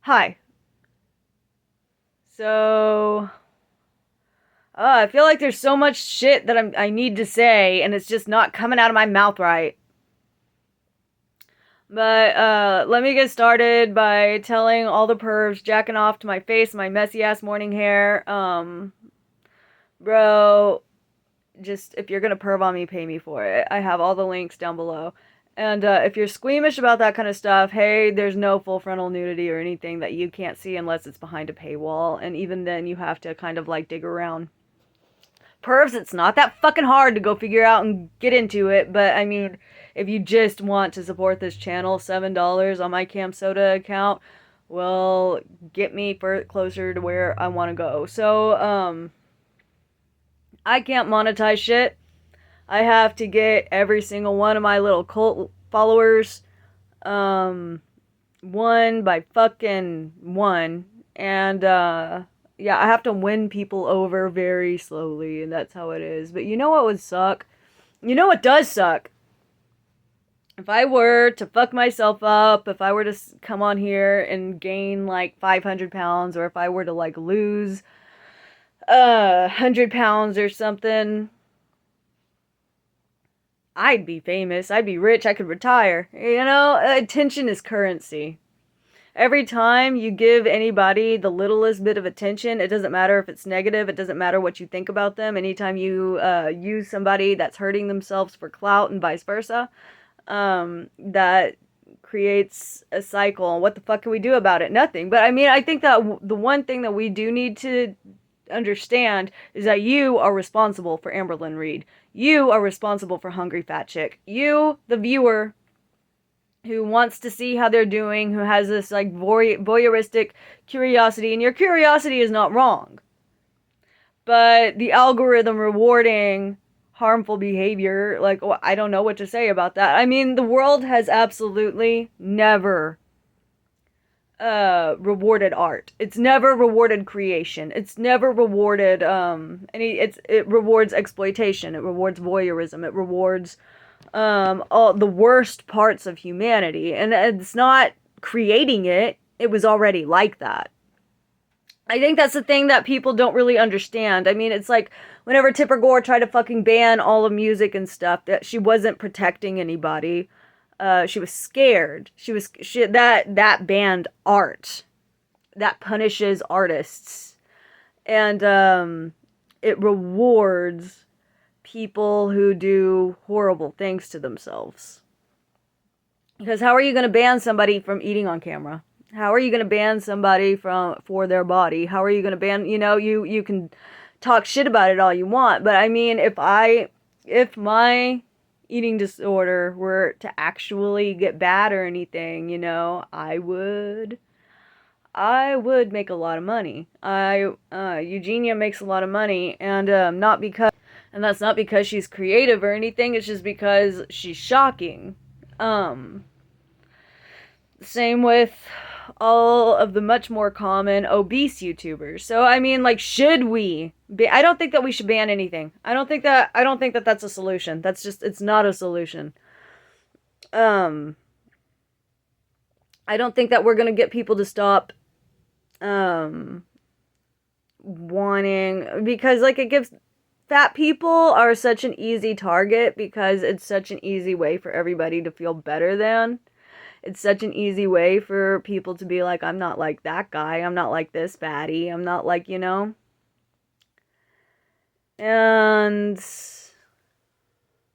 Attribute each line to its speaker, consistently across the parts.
Speaker 1: Hi. So, I feel like there's so much shit that I need to say, and it's just not coming out of my mouth right. But let me get started by telling all the pervs jacking off to my face, my messy ass morning hair. Bro, just if you're gonna perv on me, pay me for it. I have all the links down below. And if you're squeamish about that kind of stuff, hey, there's no full frontal nudity or anything that you can't see unless it's behind a paywall. And even then, you have to kind of like dig around. Pervs, it's not that fucking hard to go figure out and get into it. But I mean, if you just want to support this channel, $7 on my Cam Soda account will get me closer to where I want to go. So, I can't monetize shit. I have to get every single one of my little cult followers, one by fucking one. And, yeah, I have to win people over very slowly, and that's how it is. But you know what would suck? You know what does suck? If I were to fuck myself up, if I were to come on here and gain like 500 pounds, or if I were to like lose 100 pounds or something, I'd be famous, I'd be rich, I could retire. You know, attention is currency. Every time you give anybody the littlest bit of attention, it doesn't matter if it's negative, it doesn't matter what you think about them. Anytime you use somebody that's hurting themselves for clout and vice versa, that creates a cycle. What the fuck can we do about it? Nothing. But I mean, I think that the one thing that we do need to understand is that you are responsible for Amberlyn Reed. You are responsible for Hungry Fat Chick. You, the viewer, who wants to see how they're doing, who has this like voyeuristic curiosity, and your curiosity is not wrong. But the algorithm rewarding harmful behavior, like, well, I don't know what to say about that. I mean, the world has absolutely never rewarded art. It's never rewarded creation. It's never rewarded it rewards exploitation. It rewards voyeurism. It rewards all the worst parts of humanity. And it's not creating it. It was already like that. I think that's the thing that people don't really understand. I mean, it's like whenever Tipper Gore tried to fucking ban all of music and stuff, that she wasn't protecting anybody. She was scared. That banned art. That punishes artists. And it rewards people who do horrible things to themselves. Because how are you going to ban somebody from eating on camera? How are you going to ban somebody for their body? How are you going to ban, you can talk shit about it all you want, but I mean, if my eating disorder were to actually get bad or anything, I would make a lot of money. Eugenia makes a lot of money, and that's not because she's creative or anything, it's just because she's shocking. Same with all of the much more common obese YouTubers. So I mean, like, should we I don't think that we should ban anything. I don't think that that's a solution. It's not a solution. I don't think that we're gonna get people to stop wanting, because like it gives fat people are such an easy target, because it's such an easy way for everybody to feel better than. It's such an easy way for people to be like, I'm not like that guy. I'm not like this fatty. I'm not like, And,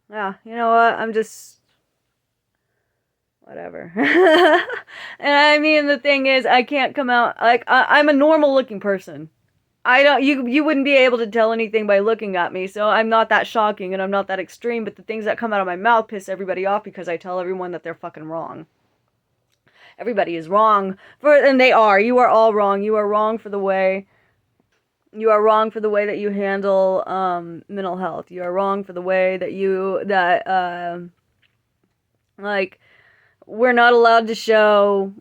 Speaker 1: yeah, you know what? I'm just, whatever. And I mean, the thing is, I can't come out, like, I'm a normal looking person. You wouldn't be able to tell anything by looking at me, so I'm not that shocking and I'm not that extreme, but the things that come out of my mouth piss everybody off because I tell everyone that they're fucking wrong. Everybody is wrong and they are. You are all wrong. You are wrong for the way that you handle mental health. You are wrong for the way that like, we're allowed to show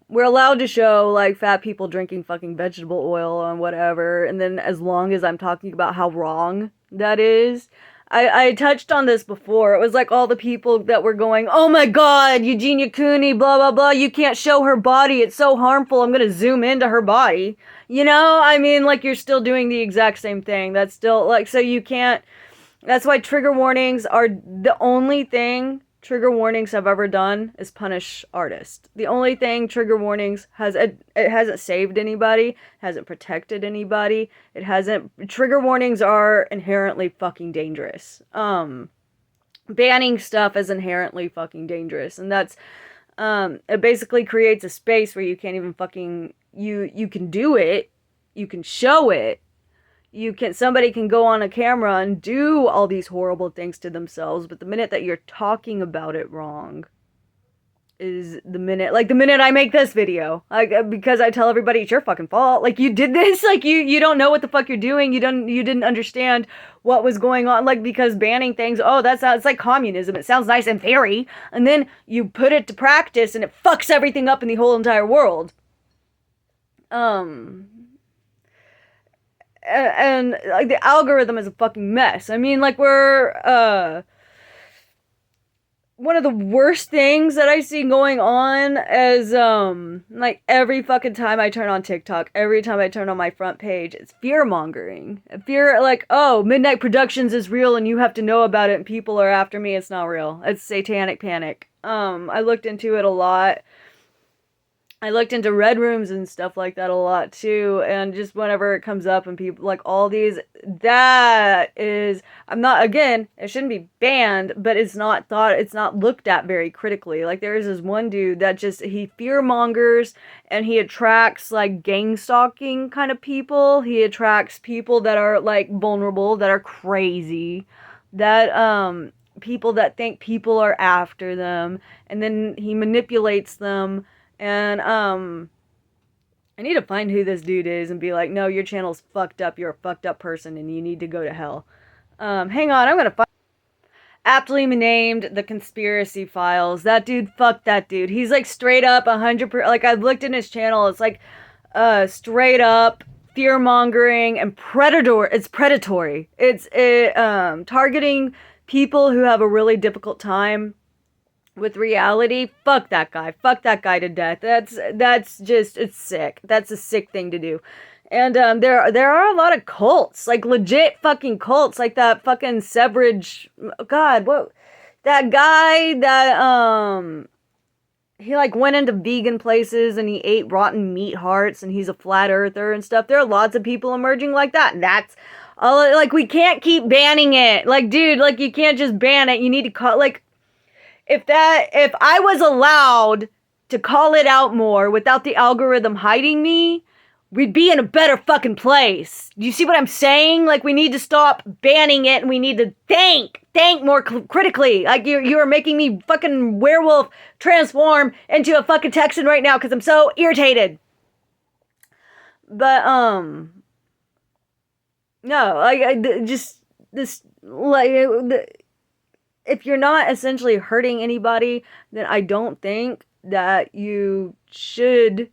Speaker 1: like fat people drinking fucking vegetable oil and whatever, and then as long as I'm talking about how wrong that is, I touched on this before. It was like all the people that were going, oh my god, Eugenia Cooney, blah, blah, blah, you can't show her body, it's so harmful, I'm gonna zoom into her body. You know, I mean, like, you're still doing the exact same thing. That's still, like, so you can't, that's why trigger warnings are the only thing trigger warnings have ever done is punish artists. The only thing trigger warnings it hasn't saved anybody, hasn't protected anybody. It hasn't. Trigger warnings are inherently fucking dangerous. Banning stuff is inherently fucking dangerous, and that's it basically creates a space where you can't even fucking you can do it, you can show it. Somebody can go on a camera and do all these horrible things to themselves, but the minute that you're talking about it wrong is the minute I make this video, like, because I tell everybody it's your fucking fault, like, you did this, like, you don't know what the fuck you're doing, you didn't understand what was going on, like, because banning things, oh, it's like communism, it sounds nice in theory, and then you put it to practice and it fucks everything up in the whole entire world. And like, the algorithm is a fucking mess. I mean, like, we're one of the worst things that I see going on is like, every fucking time I turn on TikTok, every time I turn on my front page, it's fear mongering. Fear, like, oh, Midnight Productions is real and you have to know about it and people are after me. It's not real. It's satanic panic. I looked into it a lot. I looked into red rooms and stuff like that a lot too, and just whenever it comes up and people, like, all these, that is, I'm not, again, it shouldn't be banned, but it's not looked at very critically. Like, there's this one dude that he fear mongers, and he attracts, like, gang stalking kind of people. He attracts people that are, like, vulnerable, that are crazy, that, people that think people are after them, and then he manipulates them. And, I need to find who this dude is and be like, no, your channel's fucked up, you're a fucked up person, and you need to go to hell. Hang on, I'm gonna find... Aptly named The Conspiracy Files. That dude, fuck that dude. He's, like, straight up 100%, like, I've looked in his channel, it's, like, straight up fear-mongering and it's predatory. It's, targeting people who have a really difficult time with reality. Fuck that guy to death. That's just, it's sick. That's a sick thing to do. And there are a lot of cults, like, legit fucking cults, like that fucking Severage, god, what, that guy that he, like, went into vegan places and he ate rotten meat hearts and he's a flat earther and stuff. There are lots of people emerging like that, and that's all. Like, we can't keep banning it. Like, dude, like, you can't just ban it. You need to call, like, if I was allowed to call it out more without the algorithm hiding me, we'd be in a better fucking place. Do you see what I'm saying? Like, we need to stop banning it, and we need to think more critically. Like, you're making me fucking werewolf transform into a fucking Texan right now because I'm so irritated. But, no, like, just, this, like, if you're not essentially hurting anybody, then I don't think that you should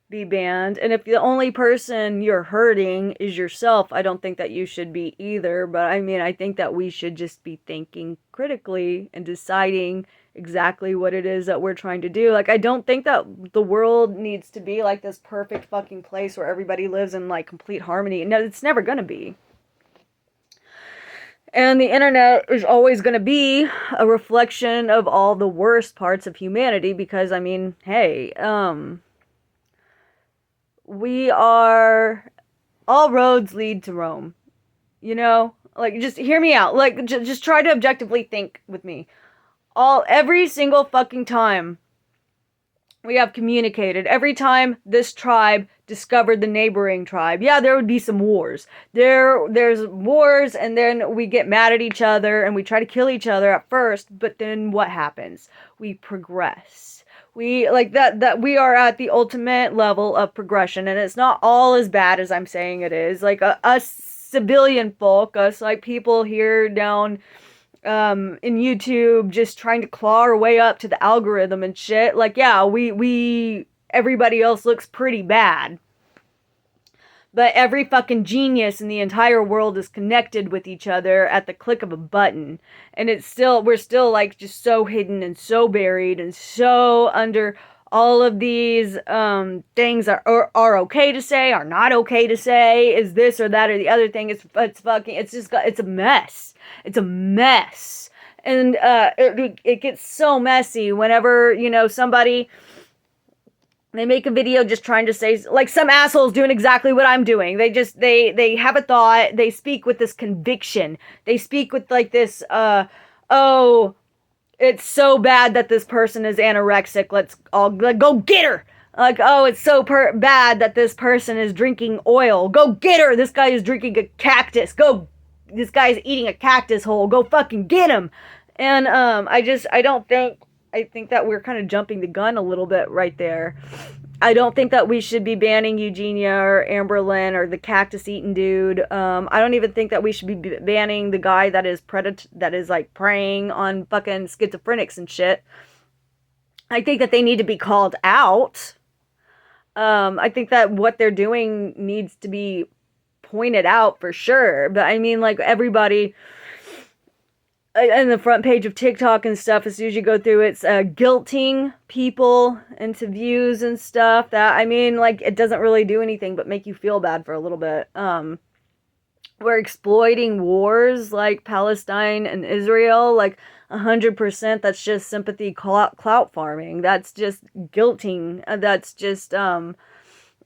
Speaker 1: be banned. And if the only person you're hurting is yourself, I don't think that you should be either. But I mean, I think that we should just be thinking critically and deciding exactly what it is that we're trying to do. Like, I don't think that the world needs to be like this perfect fucking place where everybody lives in, like, complete harmony. No, it's never gonna be. And the internet is always going to be a reflection of all the worst parts of humanity because, I mean, hey, all roads lead to Rome, you know? Like, just hear me out. Like, just try to objectively think with me. Every single fucking time we have communicated, every time this tribe discovered the neighboring tribe, yeah, there would be some wars. There's wars, and then we get mad at each other, and we try to kill each other at first, but then what happens? We progress. We, like, that we are at the ultimate level of progression, and it's not all as bad as I'm saying it is. Like, us civilian folk, us, like, people here down in YouTube just trying to claw our way up to the algorithm and shit, like, yeah, everybody else looks pretty bad. But every fucking genius in the entire world is connected with each other at the click of a button. And we're still like just so hidden and so buried and so under all of these things are okay to say, are not okay to say, is this or that or the other thing. It's a mess. It's a mess. And it gets so messy whenever, somebody, they make a video just trying to say, like, some assholes doing exactly what I'm doing. They have a thought, they speak with this conviction, they speak with like this oh, it's so bad that this person is anorexic, let's all go get her. Like, oh, it's so bad that this person is drinking oil, go get her. This guy is drinking a cactus, this guy is eating a cactus whole, go fucking get him. And I think that we're kind of jumping the gun a little bit right there. I don't think that we should be banning Eugenia or Amberlynn or the cactus eating dude. I don't even think that we should be banning the guy that is like preying on fucking schizophrenics and shit. I think that they need to be called out. I think that what they're doing needs to be pointed out for sure. But I mean, like, everybody and the front page of TikTok and stuff, as soon as you go through, it's guilting people into views and stuff. That, I mean, like, it doesn't really do anything but make you feel bad for a little bit. We're exploiting wars like Palestine and Israel, like 100%. That's just sympathy clout farming. That's just guilting. That's just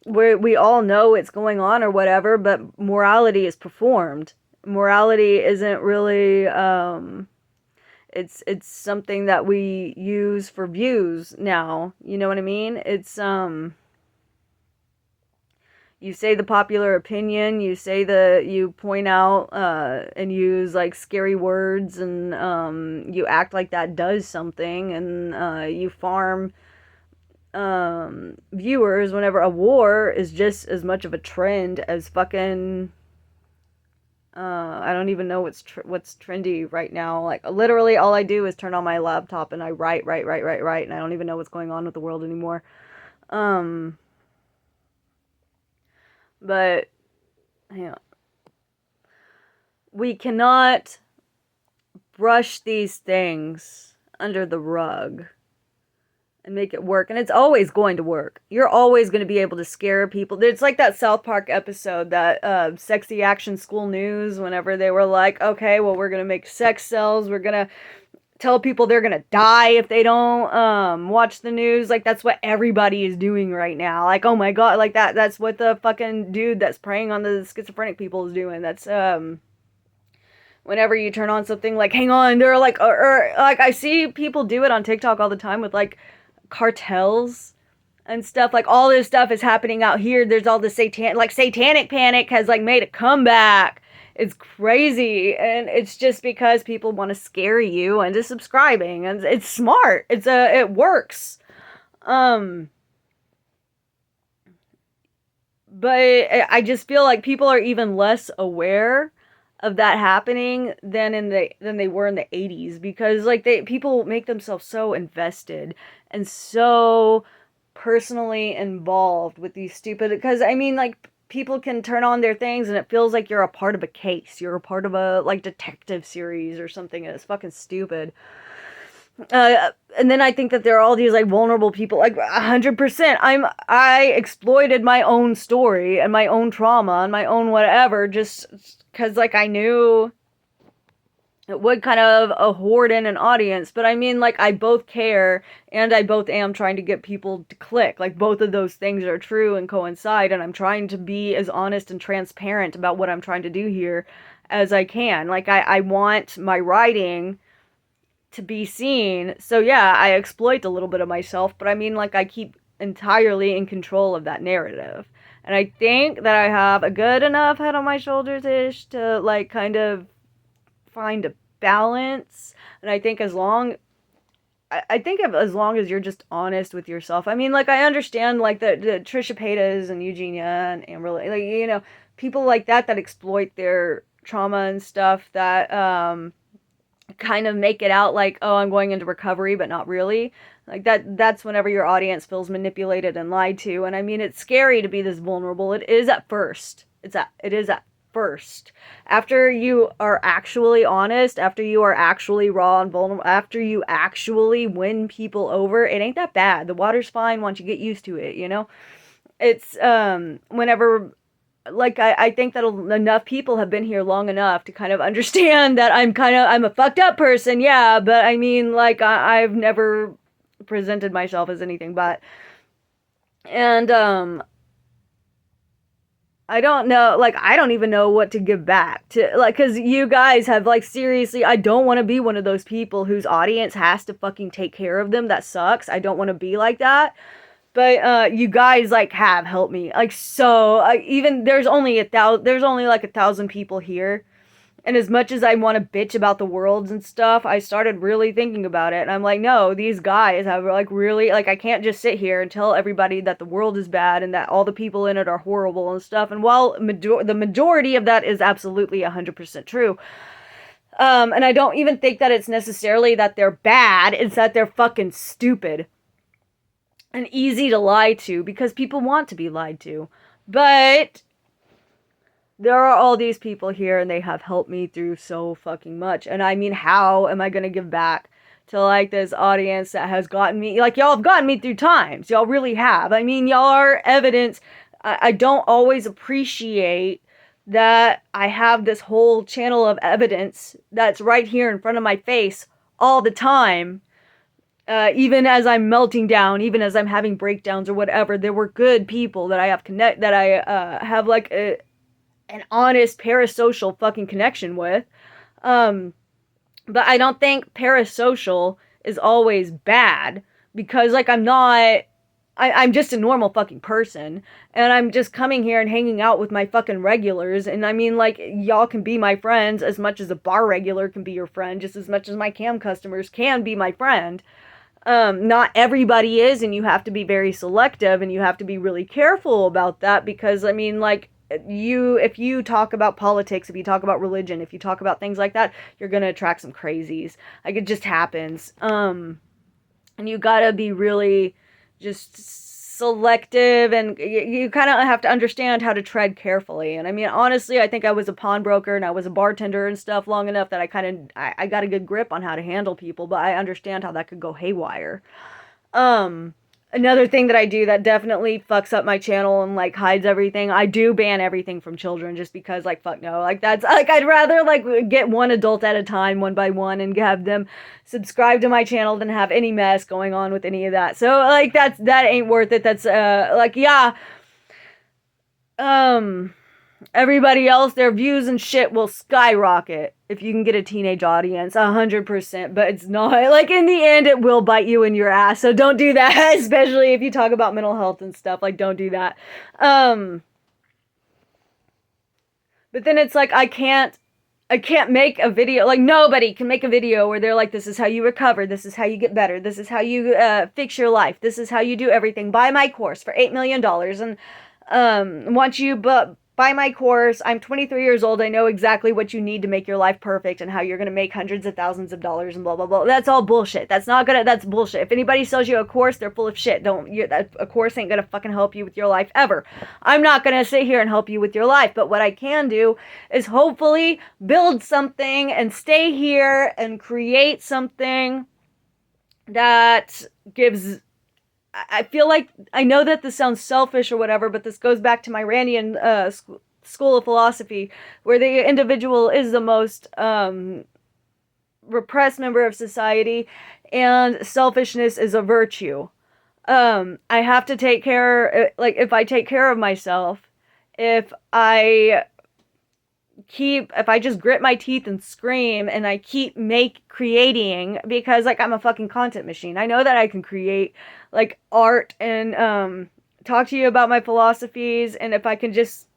Speaker 1: where we all know it's going on or whatever, but morality is performed. Morality isn't really it's something that we use for views now, you know what I mean? It's you say the popular opinion, you point out and use like scary words, and you act like that does something, and you farm viewers whenever a war is just as much of a trend as fucking I don't even know what's trendy right now. Like, literally all I do is turn on my laptop and I write, and I don't even know what's going on with the world anymore. But yeah, we cannot brush these things under the rug and make it work. And it's always going to work. You're always going to be able to scare people. It's like that South Park episode, that Sexy Action School News, whenever they were like, okay, well, we're going to make sex cells. We're going to tell people they're going to die if they don't watch the news. Like, that's what everybody is doing right now. Like, oh my God, like that's what the fucking dude that's preying on the schizophrenic people is doing. That's, whenever you turn on something, like, hang on, they're like, or like, I see people do it on TikTok all the time with like cartels and stuff. Like, all this stuff is happening out here. There's all this satanic panic has like made a comeback. It's crazy, and it's just because people want to scare you into subscribing, and it's smart. It works. But I just feel like people are even less aware of that happening than they were in the 80s, because like people make themselves so invested and so personally involved with these stupid, because I mean, like, people can turn on their things and it feels like you're a part of a case, you're a part of a like detective series or something, and it's fucking stupid. And then I think that there are all these like vulnerable people, like 100%. I exploited my own story and my own trauma and my own whatever, just because like I knew it would kind of hoard in an audience. But I mean, like, I both care and I both am trying to get people to click. Like, both of those things are true and coincide, and I'm trying to be as honest and transparent about what I'm trying to do here as I can. Like, I want my writing to be seen. So yeah, I exploit a little bit of myself, but I mean, like, I keep entirely in control of that narrative. And I think that I have a good enough head on my shoulders-ish to like kind of find a balance. And I think as long as you're just honest with yourself. I mean, like, I understand like the Trisha Paytas and Eugenia and Amberlynn, like, you know, people like that exploit their trauma and stuff, that kind of make it out like, oh, I'm going into recovery, but not really. Like that's whenever your audience feels manipulated and lied to. And I mean, it's scary to be this vulnerable. It is at first. It is at first. After you are actually honest, after you are actually raw and vulnerable, after you actually win people over, it ain't that bad. The water's fine once you get used to it, you know? It's whenever, like, I think that enough people have been here long enough to kind of understand that I'm a fucked up person, yeah, but I mean, like, I've never presented myself as anything but. And I don't know, like, I don't even know what to give back to, like, because you guys have, like, seriously, I don't want to be one of those people whose audience has to fucking take care of them. That sucks. I don't want to be like that. But you guys, like, have helped me, like, so even there's only like 1,000 people here, and as much as I want to bitch about the worlds and stuff, I started really thinking about it, and I'm like, no, these guys have, like, really, like, I can't just sit here and tell everybody that the world is bad and that all the people in it are horrible and stuff. And while the majority of that is absolutely 100% true, and I don't even think that it's necessarily that they're bad, it's that they're fucking stupid and easy to lie to because people want to be lied to. But there are all these people here and they have helped me through so fucking much. And I mean, how am I gonna give back to, like, this audience that has gotten me, like, y'all have gotten me through times. Y'all really have. I mean, y'all are evidence. I don't always appreciate that I have this whole channel of evidence that's right here in front of my face all the time. Even as I'm melting down, even as I'm having breakdowns or whatever, there were good people that I have like an honest parasocial fucking connection with. But I don't think parasocial is always bad because, like, I'm just a normal fucking person, and I'm just coming here and hanging out with my fucking regulars. And I mean, like, y'all can be my friends as much as a bar regular can be your friend, just as much as my cam customers can be my friend. Not everybody is, and you have to be very selective, and you have to be really careful about that because, I mean, like, if you talk about politics, if you talk about religion, if you talk about things like that, you're gonna attract some crazies. Like, it just happens. And you gotta be really just selective, and you kind of have to understand how to tread carefully. And I mean, honestly, I think I was a pawnbroker and I was a bartender and stuff long enough that I got a good grip on how to handle people, but I understand how that could go haywire. Another thing that I do that definitely fucks up my channel and, like, hides everything, I do ban everything from children just because, like, fuck no. Like, that's, like, I'd rather, like, get one adult at a time, one by one, and have them subscribe to my channel than have any mess going on with any of that. So, like, that ain't worth it. That's, like, yeah. Everybody else, their views and shit will skyrocket if you can get a teenage audience, 100%. But it's not, like, in the end, it will bite you in your ass. So don't do that, especially if you talk about mental health and stuff. Like, don't do that. But then it's like, I can't make a video, like, nobody can make a video where they're like, this is how you recover, this is how you get better, this is how you fix your life, this is how you do everything. Buy my course for $8 million. And once you buy my course, I'm 23 years old, I know exactly what you need to make your life perfect and how you're gonna make hundreds of thousands of dollars and blah blah blah. That's all bullshit. That's bullshit. If anybody sells you a course, they're full of shit. A course ain't gonna fucking help you with your life ever. I'm not gonna sit here and help you with your life, but what I can do is hopefully build something and stay here and create something that gives, I feel like, I know that this sounds selfish or whatever, but this goes back to my Randian school of philosophy, where the individual is the most repressed member of society, and selfishness is a virtue. I have to take care, like, if I take care of myself, if I just grit my teeth and scream and I keep creating, because, like, I'm a fucking content machine. I know that I can create, like, art and talk to you about my philosophies, and if I can just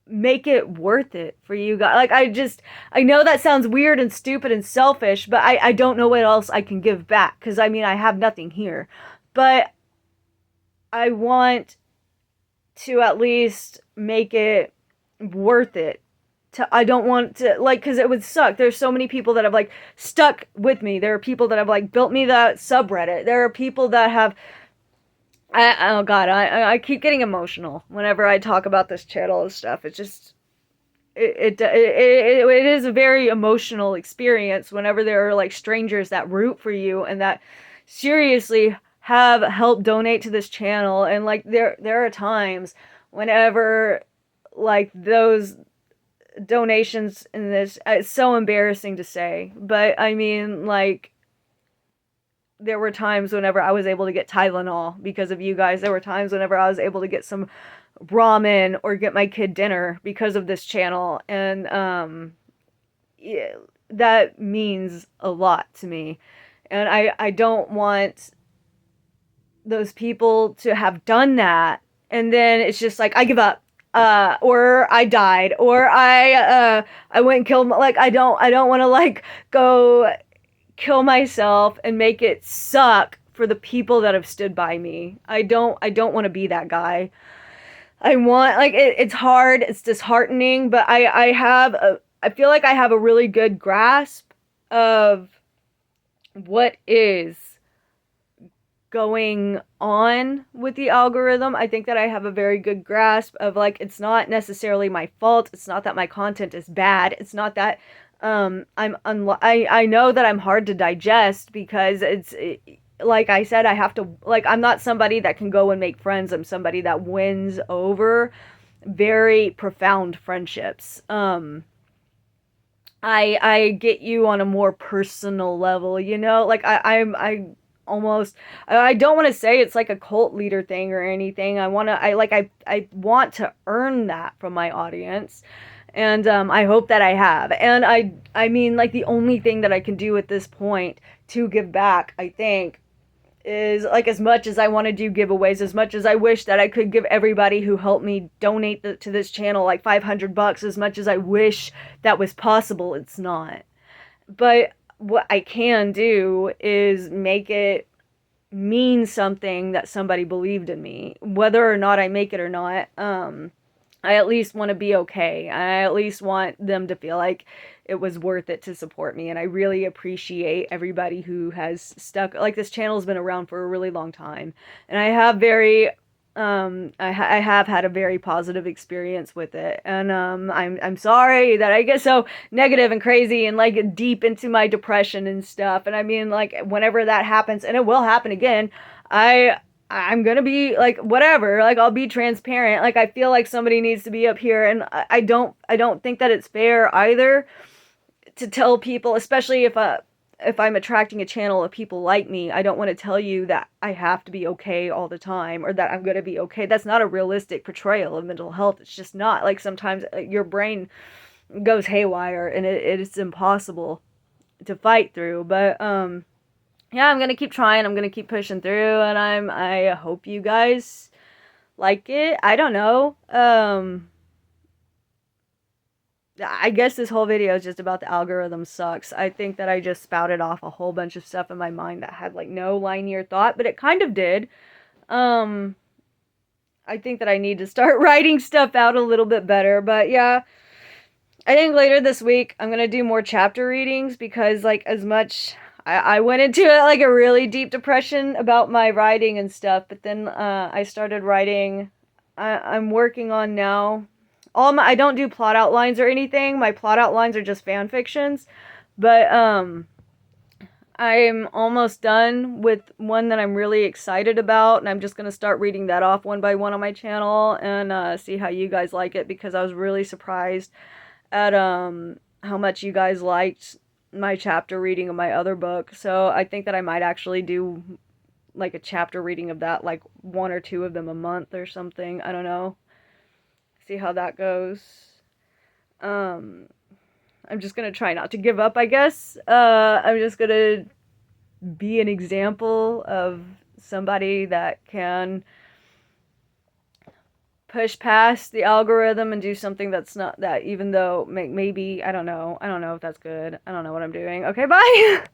Speaker 1: make it worth it for you guys. Like, I know that sounds weird and stupid and selfish, but I don't know what else I can give back, because, I mean, I have nothing here. But I want to at least make it worth it I don't want to, like, because it would suck. There's so many people that have, like, stuck with me. There are people that have, like, built me that subreddit. There are people that have, oh god, I keep getting emotional whenever I talk about this channel and stuff. It's just, it is a very emotional experience whenever there are, like, strangers that root for you and that seriously have helped donate to this channel. And, like, there are times whenever, like, those donations in this, it's so embarrassing to say, but I mean, like, there were times whenever I was able to get Tylenol because of you guys. There were times whenever I was able to get some ramen or get my kid dinner because of this channel. And yeah, that means a lot to me. And I don't want those people to have done that and then it's just like, I give up. Or I died, or I went and killed, like, I don't want to, like, go kill myself and make it suck for the people that have stood by me. I don't want to be that guy. I want, like, it's hard, it's disheartening, but I feel like I have a really good grasp of what is going on with the algorithm. I think that I have a very good grasp of, like, it's not necessarily my fault. It's not that my content is bad. It's not that I know that I'm hard to digest because like I said, I have to, like, I'm not somebody that can go and make friends. I'm somebody that wins over very profound friendships. I get you on a more personal level, you know? Like, I almost, I don't want to say it's like a cult leader thing or anything. I want to earn that from my audience. And I hope that I have. And I mean, like, the only thing that I can do at this point to give back, I think, is, like, as much as I want to do giveaways, as much as I wish that I could give everybody who helped me donate to this channel like $500, as much as I wish that was possible, it's not. But what I can do is make it mean something that somebody believed in me, whether or not I make it or not. I at least want to be okay. I at least want them to feel like it was worth it to support me. And I really appreciate everybody who has stuck, like, this channel has been around for a really long time. And I have I have had a very positive experience with it. And I'm sorry that I get so negative and crazy and, like, deep into my depression and stuff. And I mean, like, whenever that happens, and it will happen again, I'm gonna be, like, whatever, like, I'll be transparent. Like, I feel like somebody needs to be up here, and I don't think that it's fair either to tell people, especially if I'm attracting a channel of people like me. I don't want to tell you that I have to be okay all the time, or that I'm gonna be okay. That's not a realistic portrayal of mental health. It's just not. Like, sometimes your brain goes haywire, and it's impossible to fight through. But yeah, I'm gonna keep trying. I'm gonna keep pushing through, and I hope you guys like it. I don't know. I guess this whole video is just about the algorithm sucks. I think that I just spouted off a whole bunch of stuff in my mind that had, like, no linear thought, but it kind of did. I think that I need to start writing stuff out a little bit better, but yeah. I think later this week I'm gonna do more chapter readings because, like, as much I went into it, like, a really deep depression about my writing and stuff, but then I started writing. I'm working on now. I don't do plot outlines or anything. My plot outlines are just fan fictions, but I'm almost done with one that I'm really excited about, and I'm just gonna start reading that off one by one on my channel and see how you guys like it, because I was really surprised at how much you guys liked my chapter reading of my other book. So I think that I might actually do, like, a chapter reading of that, like, 1 or 2 of them a month or something. I don't know. See how that goes. I'm just gonna try not to give up, I guess. I'm just gonna be an example of somebody that can push past the algorithm and do something that's not that, even though maybe, I don't know if that's good. I don't know what I'm doing. Okay, bye!